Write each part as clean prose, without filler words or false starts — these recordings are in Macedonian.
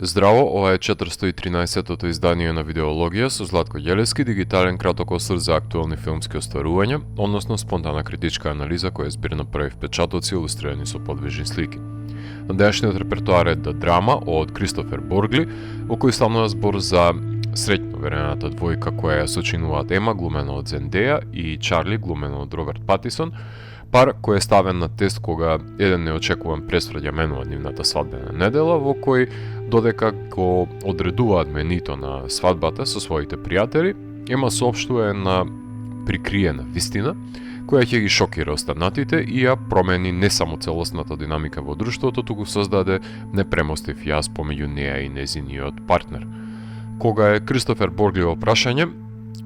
Здраво, ова е 413-тото издание на Видеологија со Златко Ѓелевски, дигитален краток осврт за актуелни филмски остварувања, односно спонтана критичка анализа која е збир на први впечатоци илустрирани со подвижни слики. На денешниот репертоар е The Drama од Кристофер Боргли, во кој станува збор за среќно верената двојка која ја сочинуваат Ема, глумена од Зендеја, и Чарли, глумена од Роберт Патисон, пар кој е ставен на тест кога еден неочекуван пресвраќа менува нивната свадбена недела, во кој додека го одредуваат менито на свадбата со своите пријатели, Ема соопштува на прикриена вистина, која ќе ги шокира останатите и ја промени не само целосната динамика во друштвото, туку создаде непремостив јаз помеѓу неа и незиниот партнер. Кога е Кристофер Боргли во прашање,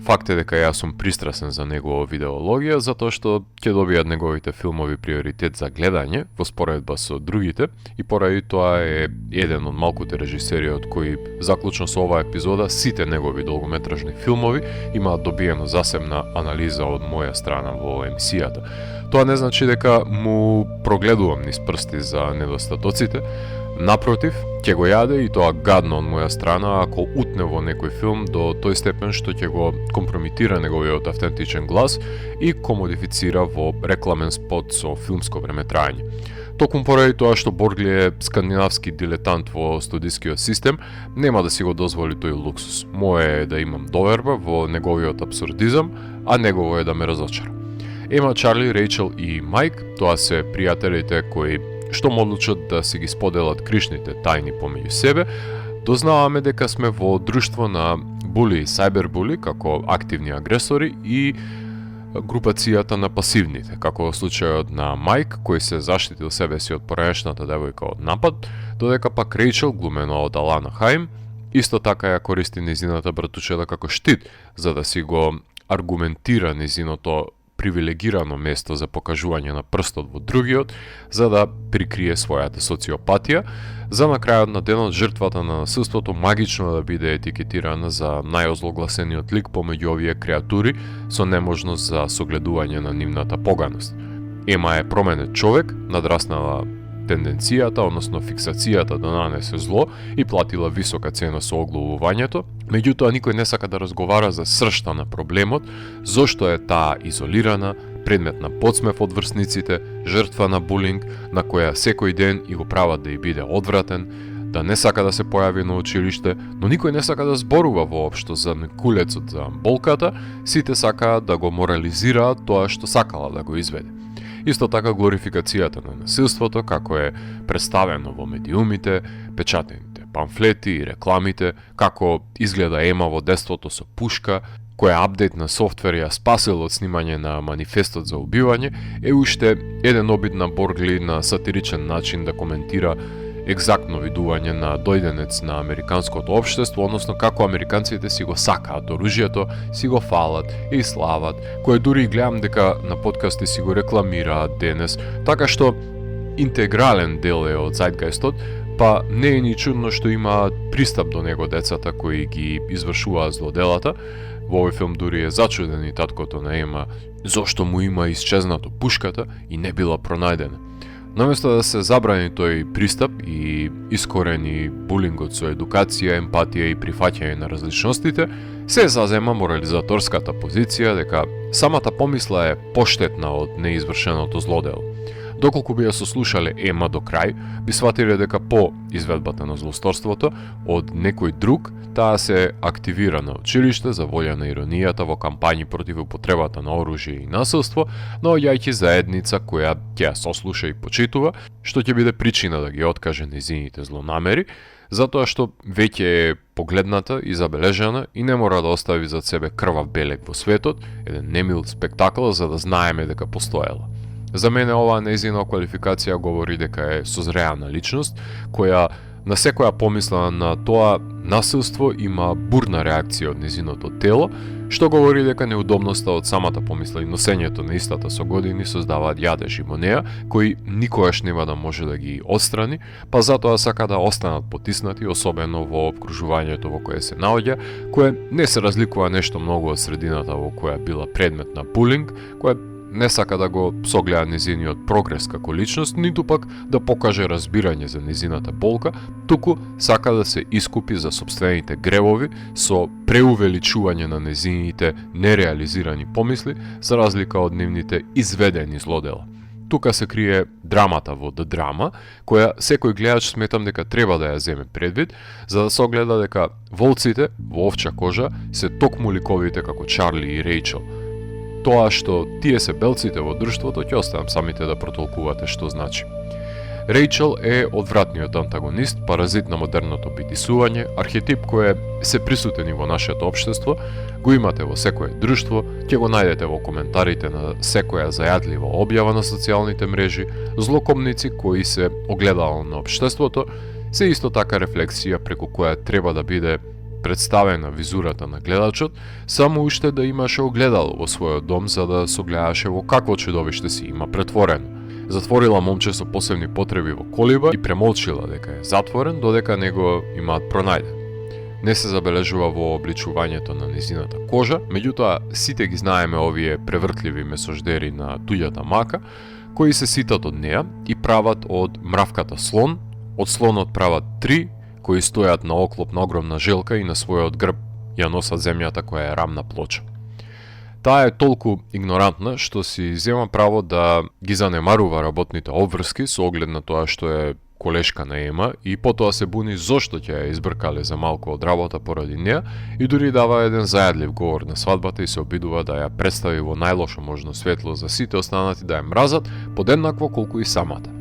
факт е дека јас сум пристрасен за негова видеологија, затоа што ќе добијат неговите филмови приоритет за гледање во споредба со другите, и поради тоа е еден од малкуте режисери од кои, заклучно со оваа епизода, сите негови долгометражни филмови имаат добиено засебна анализа од моја страна во емисијата. Тоа не значи дека му прогледувам низ прсти за недостатоците. Напротив, ќе го јаде и тоа гадно од моја страна ако утне во некој филм до тој степен што ќе го компрометира неговиот автентичен глас и комодифицира во рекламен спот со филмско времетраење. Токму поради тоа што Боргли е скандинавски дилетант во студискиот систем, нема да си го дозволи тој луксус. Моје е да имам доверба во неговиот абсурдизам, а негово е да ме разочара. Ема, Чарли, Рејчел и Мајк, тоа се пријателите кои што му одлучат да си ги споделат кришните тајни помеѓу себе, дознаваме дека сме во друштво на були и сајбербули како активни агресори и групацијата на пасивните, како во случајот на Мајк, кој се заштитил себе си од поранешната девојка од напад, додека пак Рејчел, глумена од Алана Хаим, исто така ја користи незината братучета како штит, за да си го аргументира незиното привилегирано место за покажување на прстот во другиот, за да прикрие својата социопатија, за на крајот на денот жртвата на насилството магично да биде етикетирана за најозлогласениот лик помеѓу овие креатури со неможност за согледување на нивната поганост. Ема е променет човек, надраснала тенденцијата, односно фиксацијата да нанесе зло и платила висока цена со оглувувањето, меѓутоа никој не сака да разговара за сршта на проблемот, зошто е таа изолирана, предмет на подсмев од врсниците, жртва на булинг, на која секој ден и го прават да ја биде одвратен, да не сака да се појави на училиште, но никој не сака да зборува воопшто за кулецот за болката, сите сакаат да го морализираат тоа што сакала да го изведе. Исто така глорификацијата на насилството, како е представено во медиумите, печатените памфлети и рекламите, како изгледа Ема во детството со пушка, која апдейт на софтвер ја спасил од снимање на манифестот за убивање, е уште еден обид на Боргли на сатиричен начин да коментира екзактно видување на дојденец на американското општество, односно како американците си го сакаат оружјето, си го фалат и слават, кое дури и гледам дека на подкасти си го рекламираат денес, така што интегрален дел е од зајдгајстот, па не е ни чудно што имаат пристап до него децата кои ги извршуваат злоделата. Во овој филм дури е зачуден и таткото на Ема зошто му има исчезнато пушката и не била пронајдена. Наместо да се забрани тој пристап и искорени булингот со едукација, емпатија и прифаќање на различностите, се зазема морализаторската позиција дека самата помисла е поштетна од неизвршеното злодело. Доколку би ја сослушале Ема до крај, би сватиле дека по изведбата на злосторството од некој друг, таа се активира на училиште за волја на иронијата во кампањи против употребата на оружје и насилство, наоѓајќи заедница која ќе ја сослуша и почитува, што ќе биде причина да ги откаже незините злонамери, затоа што веќе е погледната и забележана и не мора да остави зад себе крвав белег во светот, еден немил спектакл за да знаеме дека постоела. За мене оваа нејзина квалификација говори дека е созреана личност, која на секоја помисла на тоа насилство има бурна реакција од незиното тело, што говори дека неудобноста од самата помисла и носењето на истата со години создаваат јадежи во неа, кои никогаш нема да може да ги отстрани, па затоа сака да останат потиснати, особено во обкружувањето во кое се наоѓа, кое не се разликува нешто многу од средината во која била предмет на булинг, која не сака да го согледа незиниот прогрес како личност, ниту пак да покаже разбирање за незината болка, туку сака да се искупи за сопствените гревови со преувеличување на незините нереализирани помисли, за разлика од нивните изведени злодела. Тука се крие драмата во The Drama, која секој гледач сметам дека треба да ја земе предвид, за да се огледа дека волците во овча кожа се токму ликовите како Чарли и Рейчел. Тоа што тие се белците во друштвото, ќе оставам самите да протолкувате што значи. Рейчел е одвратниот антагонист, паразит на модерното битисување, архетип кој се присутен и во нашето општество, го имате во секое друштво, ќе го најдете во коментарите на секоја зајадлива објава на социјалните мрежи, злокомници кои се огледало на општеството, се исто така рефлексија преку која треба да биде представена визурата на гледачот, само уште да имаше огледало во својот дом за да согледаше во какво чудовиште си има претворено. Затворила момче со посебни потреби во колиба и премолчила дека е затворен додека него имаат пронајден. Не се забележува во обличувањето на незината кожа, меѓутоа сите ги знаеме овие превртливи месождери на туѓата мака, кои се ситат од неа и прават од мравката слон, од слонот прават три, кои стојат на оклоп на огромна желка и на својот грб ја носат земјата која е рамна плоча. Таа е толку игнорантна што си зема право да ги занемарува работните обврски со оглед на тоа што е колешка на Ема и потоа се буни зошто ќе ја избркале за малку од работа поради неа и дури дава еден зајадлив говор на свадбата и се обидува да ја представи во најлошо можно светло за сите останати да ја мразат подеднакво колку и самата.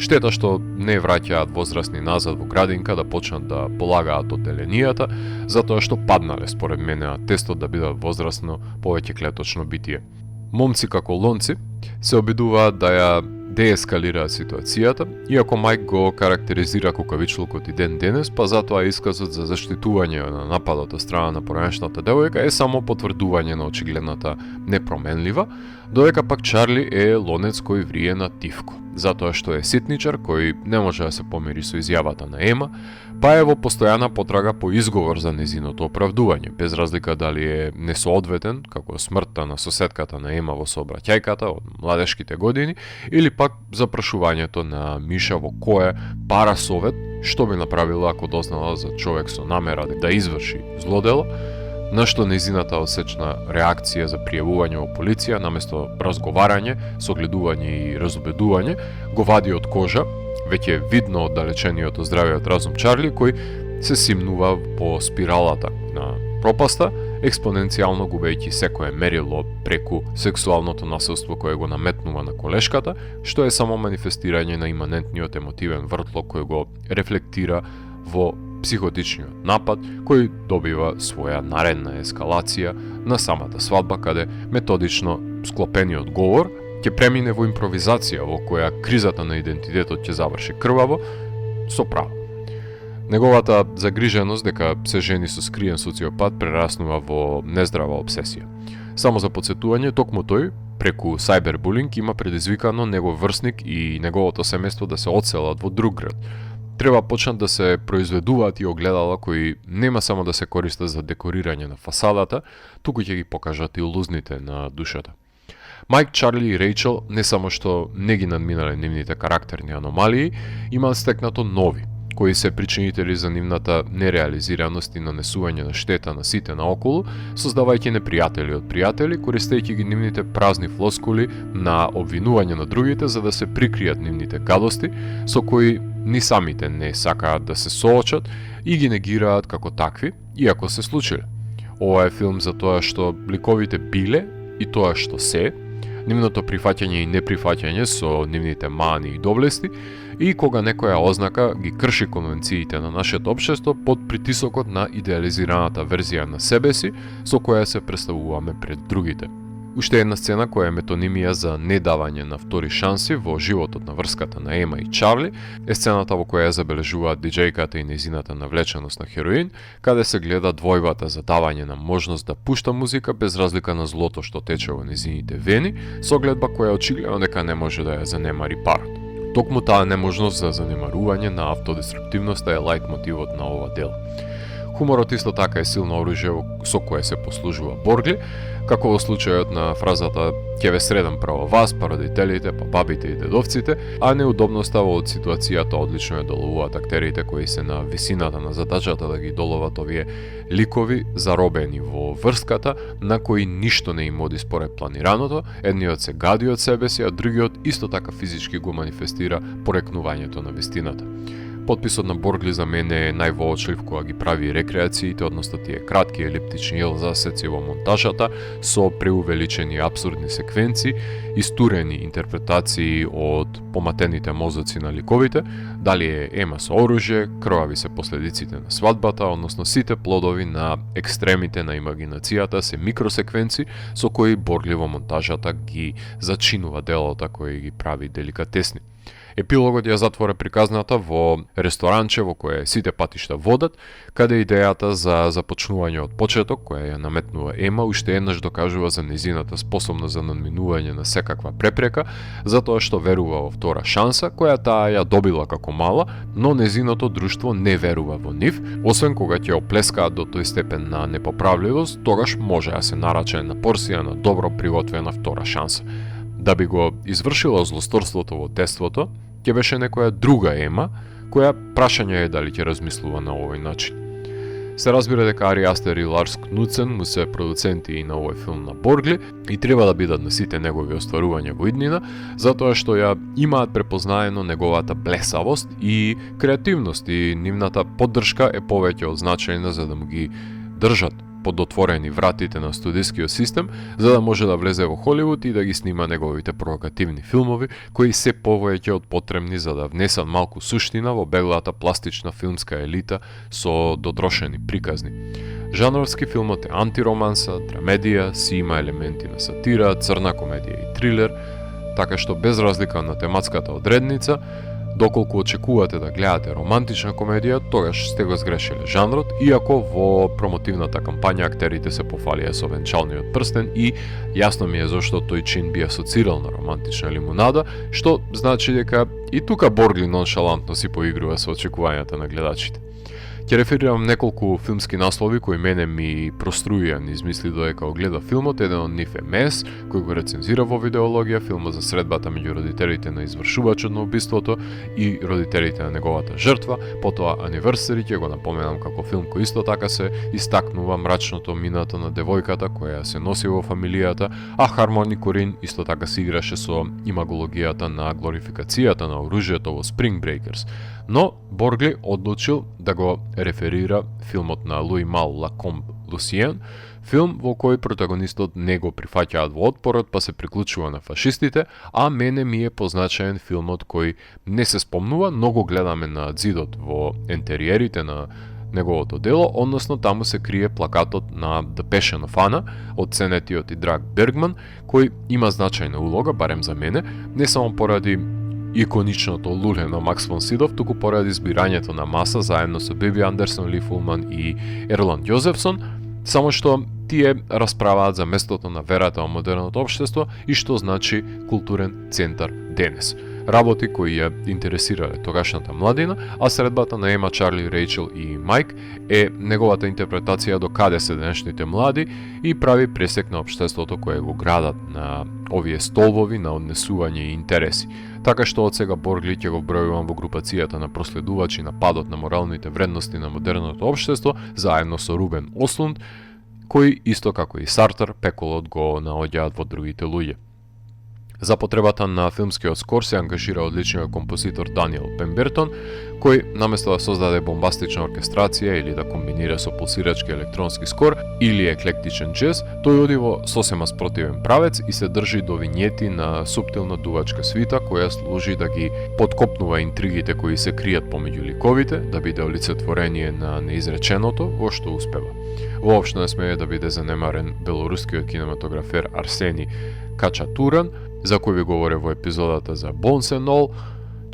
Штета што не враќаат возрастни назад во градинка да почнат да полагаат одделенијата, затоа што паднале според мене на тестот да бидат возрастно повеќе клеточно битие. Момци како лонци се обидуваат да ја деескалираат ситуацијата, иако Мајк го карактеризира кукавичлукот и ден денес, па затоа исказот за заштитување на нападот од страна на поранешната девојка е само потврдување на очигледната непроменлива, додека пак Чарли е лонец кој врие на тивко, затоа што е ситничар кој не може да се помири со изјавата на Ема, па е во постојана потрага по изговор за незиното оправдување, без разлика дали е несоодветен, како смртта на соседката на Ема во сообраќајката од младешките години, или пак запрашувањето на Миша во кое пара совет што би направила ако дознала за човек со намера да изврши злодело, на што незината осечна реакција за пријавување во полиција наместо разговарање, согледување и разубедување, го вади од кожа, веќе видно оддалечениот од здравиот разум Чарли, кој се симнува по спиралата на пропаста, експоненцијално губејќи секое мерило преку сексуалното насилство кое го наметнува на колешката, што е само манифестирање на иманентниот емотивен вртлок кој го рефлектира во психотичниот напад, кој добива своја наредна ескалација на самата свадба, каде методично склопениот говор ќе премине во импровизација во која кризата на идентитетот ќе заврши крваво, со право. Неговата загриженост дека се жени со скриен социопат прераснува во нездрава обсесија. Само за подсетување, токму тој, преку сајбербулинг, има предизвикано негов врсник и неговото семејство да се одселат во друг град. Треба почнат да се произведуваат и огледала кои нема само да се користат за декорирање на фасадата, туку ќе ги покажат и лузните на душата. Мајк, Чарли и Рейчел не само што не ги надминале нивните карактерни аномалии, имаат стекнато нови, кои се причинители за нивната нереализираност и нанесување на штета на сите наоколу, создавајќи непријатели од пријатели, користејќи ги нивните празни флоскули на обвинување на другите за да се прикријат нивните гадости, со кои ни самите не сакаат да се соочат и ги негираат како такви, иако се случиле. Ова е филм за тоа што ликовите биле и тоа што се, нивното прифаќање и неприфаќање со нивните мани и доблести, и кога некоја ознака ги крши конвенциите на нашето општество под притисокот на идеализираната верзија на себе си, со која се представуваме пред другите. Уште една сцена која е метонимија за недавање на втори шанси во животот на врската на Ема и Чарли е сцената во која забележуваат диџејката и незината навлеченост на хероин, каде се гледа двојбата за давање на можност да пушта музика без разлика на злото што тече во незините вени, со гледба која очигледно дека не може да ја занемари парот. Токму таа неможност за занемарување на автодеструктивноста е лајт мотивот на ова дело. Хуморот исто така е силно оружје со кое се послужува Боргли, како во случајот на фразата «Ќе ве средам право вас, па родителите, па бабите и дедовците», а неудобноста од ситуацијата одлично ја доловуваат актерите кои се на висината на задачата да ги доловат овие ликови заробени во врската на кои ништо не им оди според планираното, едниот се гади од себе си, а другиот исто така физички го манифестира порекнувањето на вистината. Потписот на Боргли за мене е највоочлив кога ги прави рекреациите, односно тие кратки елиптични засеци во монтажата со преувеличени апсурдни секвенци, истурени интерпретации од поматените мозоци на ликовите, дали е ема со оружје, крвави се последиците на свадбата, односно сите плодови на екстремите на имагинацијата се микросеквенци со кои Боргли во монтажата ги зачинува делота кои ги прави деликатесни. Епилогот ја затвора приказната во ресторанче во кое сите патишта водат, каде идејата за започнување од почеток, која ја наметнува Ема, уште еднаш докажува за незината способност за надминување на секаква препрека, затоа што верува во втора шанса, која таа ја добила како мала, но незиното друштво не верува во нив, освен кога ќе оплескаат до тој степен на непоправливост, тогаш може да се нарача на порција на добро приготвена втора шанса. Да би го извршила злосторството во теството, ќе беше некоја друга Ема, која прашање е дали ќе размислува на овој начин. Се разбира дека Ари Астер и Ларс Кнудсен му се продуценти и на овој филм на Боргли и треба да бидат на сите негови остварувања во иднина, затоа што ја имаат препознаено неговата блесавост и креативност и нивната поддршка е повеќе од значајна за да му ги држат под отворени вратите на студискиот систем, за да може да влезе во Холивуд и да ги снима неговите провокативни филмови, кои се повеќе од потребни за да внесат малку суштина во беглата пластична филмска елита со додрошени приказни. Жанровски филмот е антироманса, драмедија, си има елементи на сатира, црна комедија и трилер, така што без разлика на тематската одредница, доколку очекувате да гледате романтична комедија, тогаш сте го сгрешиле жанрот, иако во промотивната кампања актерите се пофалија со венчалниот прстен и јасно ми е зашто тој чин би асоцирал на романтична лимунада, што значи дека и тука Боргли ноншалантно си поигрува со очекувањата на гледачите. Ќе реферирам неколку филмски наслови кои мене ми проструија низ мисли додека го гледа филмот. Еден од нив е Мес, кој го рецензира во видеологија, филмот за средбата меѓу родителите на извршувачот на убиството и родителите на неговата жртва. Потоа Anniversary, ќе го напоменам како филм кој исто така се истакнува мрачното минато на девојката која се носи во фамилијата, а Хармони Корин исто така се играше со имагологијата на глорификацијата на оружјето во Spring Breakers. Но Боргли одлучил да го реферира филмот на Луи Мал Лакомб Лусиен, филм во кој протагонистот не го прифаќаат во отпорот па се приклучува на фашистите, а мене ми е позначаен филмот кој не се спомнува, но го гледаме на зидот во ентериерите на неговото дело, односно таму се крие плакатот на The Passion of Anna од ценетиот и драг Бергман, кој има значајна улога, барем за мене, не само поради иконичното луле на Макс фон Сидов, туку поради збирањето на маса заедно со Биби Андерсон, Ли Фулман и Ерланд Јозефсон, само што тие расправаат за местото на верата во модерното општество и што значи културен центар денес. Работи кои ја интересирале тогашната младина, а средбата на Ема, Чарли, Рейчел и Майк е неговата интерпретација до каде се денешните млади и прави пресек на општеството кое го градат на овие столбови на однесување и интереси. Така што од сега Боргли ќе го бројувам во групацијата на проследувачи на падот на моралните вредности на модерното општество, заедно со Рубен Ослунд, кои исто како и Сартер, пеколот го наоѓаат во другите луѓе. За потребата на филмскиот скор се ангажира одличниот композитор Даниел Пембертон, кој наместо да создаде бомбастична оркестрација или да комбинира со пулсирачки електронски скор или еклектичен джез, тој оди во сосема спротивен правец и се држи до винјети на суптилна дувачка свита која служи да ги подкопнува интригите кои се кријат помеѓу ликовите, да биде олицетворение на неизреченото, во што успева. Воопшто не смее да биде занемарен белорускиот кинематографер Арсени Качатуран, за кој ви говоре во епизодата за Bones and All,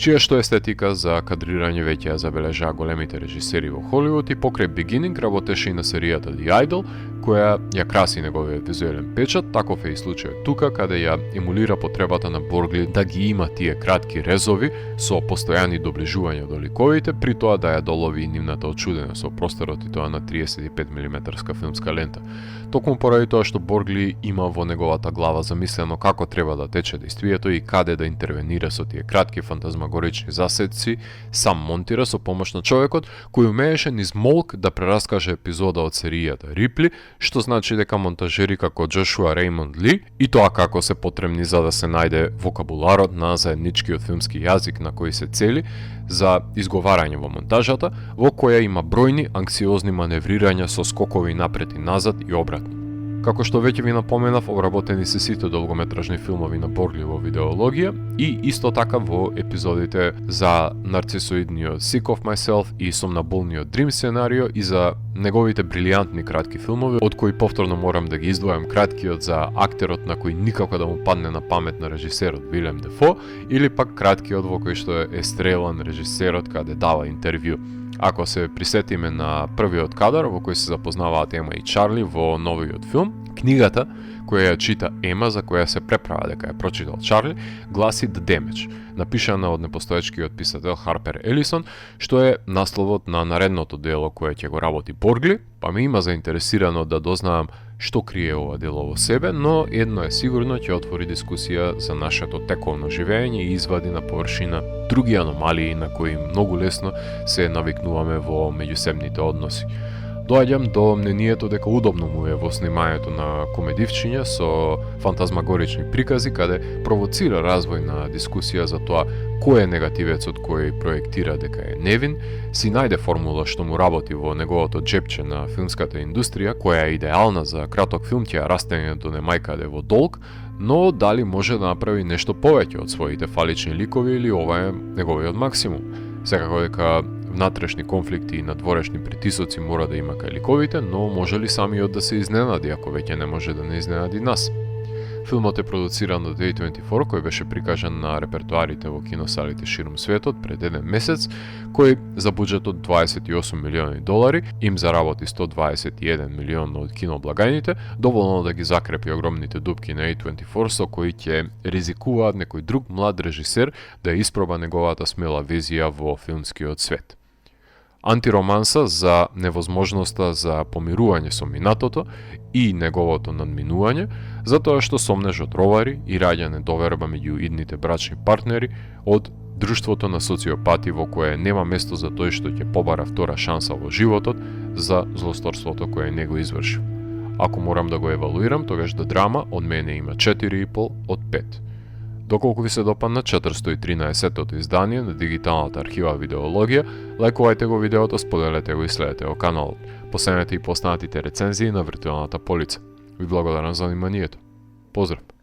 чија што естетика за кадрирање веќе ја забележаа големите режисери во Холивуд и покрај Beginning работеше и на серијата The Idol, која ја краси неговиот визуелен печат. Таков е и случајот тука, каде ја емулира потребата на Боргли да ги има тие кратки резови со постојани доближувања до ликовите, при тоа да ја долови и нивната очуденост со просторот и тоа на 35 мм филмска лента. Токму поради тоа што Боргли има во неговата глава замислено како треба да тече действието и каде да интервенира со тие кратки фантазмагорични засеци, сам монтира со помош на човекот кој умееше низ молк да прераскаже епизода од серијата Рипли, што значи дека монтажери како Джошуа Реймонд Ли и тоа како се потребни за да се најде вокабуларот на заедничкиот филмски јазик на кој се цели за изговарање во монтажата, во која има бројни анксиозни маневрирања со скокови напред и назад и обратно. Како што веќе ви напоменав, обработени се сите долгометражни филмови на Боргли во видеологија и исто така во епизодите за нарцисоидниот Sick of Myself и Сомнабулниот Dream сценарио и за неговите брилијантни кратки филмови, од кои повторно морам да ги издвојам краткиот за актерот на кој никако да му падне на памет на режисерот Вилем Дефо, или пак краткиот во кој што е стрелан режисерот каде дава интервју. Ако се присетиме на првиот кадар во кој се запознаваат Ема и Чарли во новиот филм, книгата која ја чита Ема, за која се преправа дека ја прочитал Чарли, гласи The Damage, напишана од непостоечкиот писател Харпер Елисон, што е насловот на наредното дело кое ќе го работи Боргли, па ме има заинтересирано да дознаам што крие ова дело во себе, но едно е сигурно, ќе отвори дискусија за нашето тековно живење и извади на површина други аномалии на кои многу лесно се навикнуваме во меѓусебните односи. Доаѓам до мнението дека удобно му е во снимањето на комедивчиња со фантазмагорични прикази, каде провоцира развој на дискусија за тоа кој е негативецот кој проектира дека е невин, си најде формула што му работи во неговото джепче на филмската индустрија, која е идеална за краток филм, ќе ја растегне до немајкаде во долг, но дали може да направи нешто повеќе од своите фалични ликови или ова е неговиот максимум. Секако дека внатрешни конфликти и надворешни притисоци мора да има кај ликовите, но може ли самиот да се изненади ако веќе не може да не изненади нас? Филмот е продуциран од A24, кој беше прикажан на репертуарите во киносалите ширум светот пред еден месец, кој за буџет од $28 милиони им заработи 121 милиона од киноблагајните, доволно да ги закрепи огромните дупки на A24 со кои ќе ризикуваат некој друг млад режисер да испроба неговата смела визија во филмскиот свет. Антироманса за невозможноста за помирување со минатото и неговото надминување, затоа што сомнежот ровари и раѓа недоверба меѓу идните брачни партнери од друштвото на социопати во кое нема место за тој што ќе побара втора шанса во животот за злосторството кое не го изврши. Ако морам да го евалуирам, тогаш The Drama од мене има 4,5 од 5. Доколку ви се допадна 413-тото издание на дигиталната архива Видеологија, лајкувајте го видеото, споделете го и следете го каналот. Посемете и постанатите рецензии на виртуелната полица. Ви благодарам за вниманието. Поздрав!